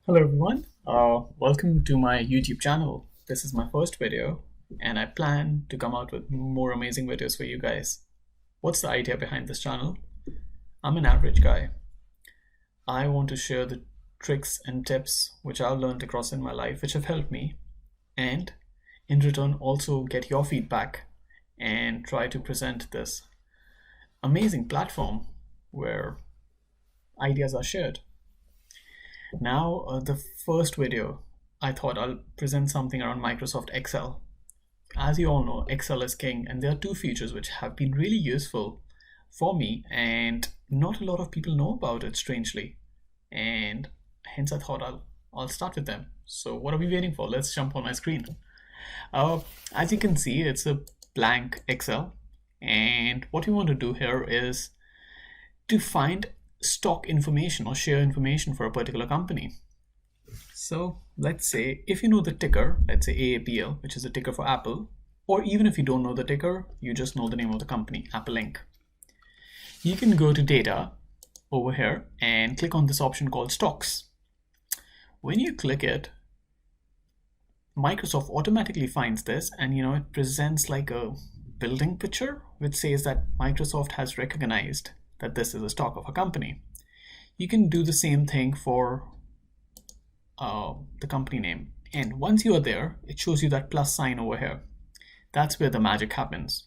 Hello everyone, welcome to my YouTube channel. This is my first video and I plan to come out with more amazing videos for you guys. What's the idea behind this channel? I'm an average guy. I want to share the tricks and tips which I've learned across in my life which have helped me, and in return also get your feedback and try to present this amazing platform where ideas are shared. Now, the first video, I thought I'll present something around Microsoft Excel. As you all know, Excel is king, and there are two features which have been really useful for me, and not a lot of people know about it, strangely. And hence I thought I'll start with them. So what are we waiting for? Let's jump on my screen. As you can see, it's a blank Excel, and what we want to do here is to find stock information or share information for a particular company. So let's say if you know the ticker, let's say AAPL, which is the ticker for Apple, or even if you don't know the ticker, you just know the name of the company, Apple Inc. You can go to data over here and click on this option called stocks. When you click it, Microsoft automatically finds this, and it presents like a building picture which says that Microsoft has recognized that this is a stock of a company. You can do the same thing for the company name. And once you are there, it shows you that plus sign over here. That's where the magic happens.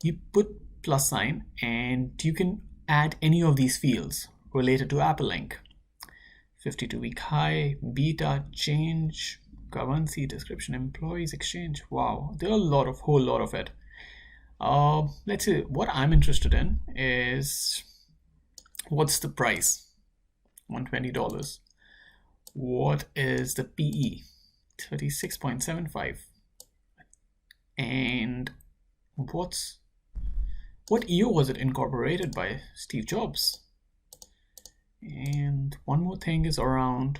You put plus sign and you can add any of these fields related to Apple Inc. 52-week high, beta, change, currency, description, employees, exchange. Wow, there are whole lot of it. Let's see, what I'm interested in is what's the price? $120. What is the PE? 36.75. And what year was it incorporated by Steve Jobs? And one more thing is around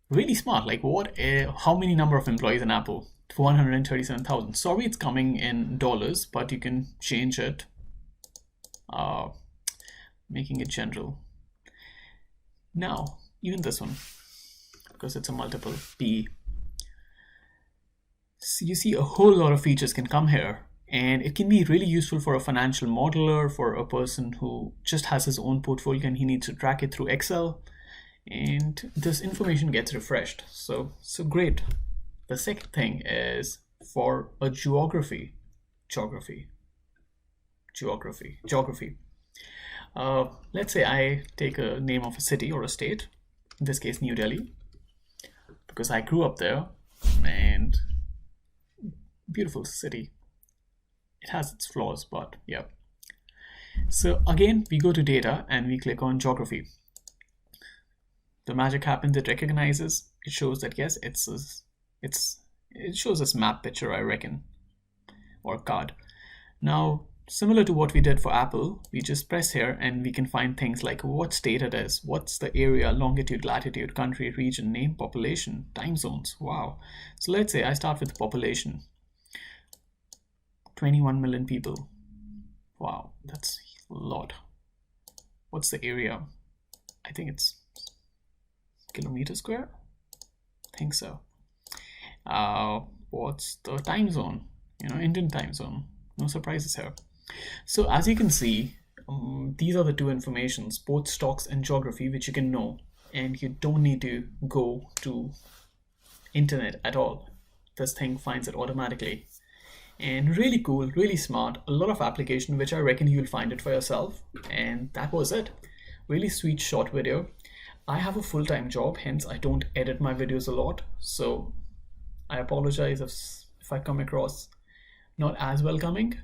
really smart, like how many number of employees in Apple? 137,000. Sorry, it's coming in dollars, but you can change it, making it general. Now, even this one, because it's a multiple P. So you see a whole lot of features can come here, and it can be really useful for a financial modeler, for a person who just has his own portfolio and he needs to track it through Excel, and this information gets refreshed. So great. The second thing is for a geography. Let's say I take a name of a city or a state, in this case New Delhi, because I grew up there, and beautiful city. It has its flaws, but yeah. So again, we go to data and we click on geography. The magic happens, it recognizes, it shows that yes, it shows this map picture, I reckon, or card. Now, similar to what we did for Apple, we just press here and we can find things like what state it is, what's the area, longitude, latitude, country, region, name, population, time zones. Wow. So let's say I start with population. 21 million people. Wow, that's a lot. What's the area? I think it's kilometer square. I think so. What's the time zone? Indian time zone. No surprises here. So as you can see, these are the two informations, both stocks and geography, which you can know, and you don't need to go to internet at all. This thing finds it automatically. And really cool, really smart, a lot of application, which I reckon you'll find it for yourself. And that was it. Really sweet short video. I have a full-time job, hence I don't edit my videos a lot. So I apologize if I come across not as welcoming.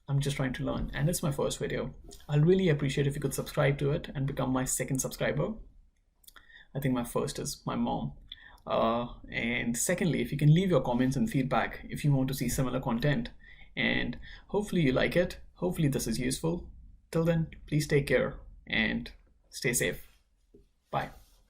I'm just trying to learn, and it's my first video. I'll really appreciate if you could subscribe to it and become my second subscriber. I think my first is my mom. And secondly, if you can leave your comments and feedback if you want to see similar content, and hopefully you like it. Hopefully this is useful. Till then, please take care and stay safe. Bye.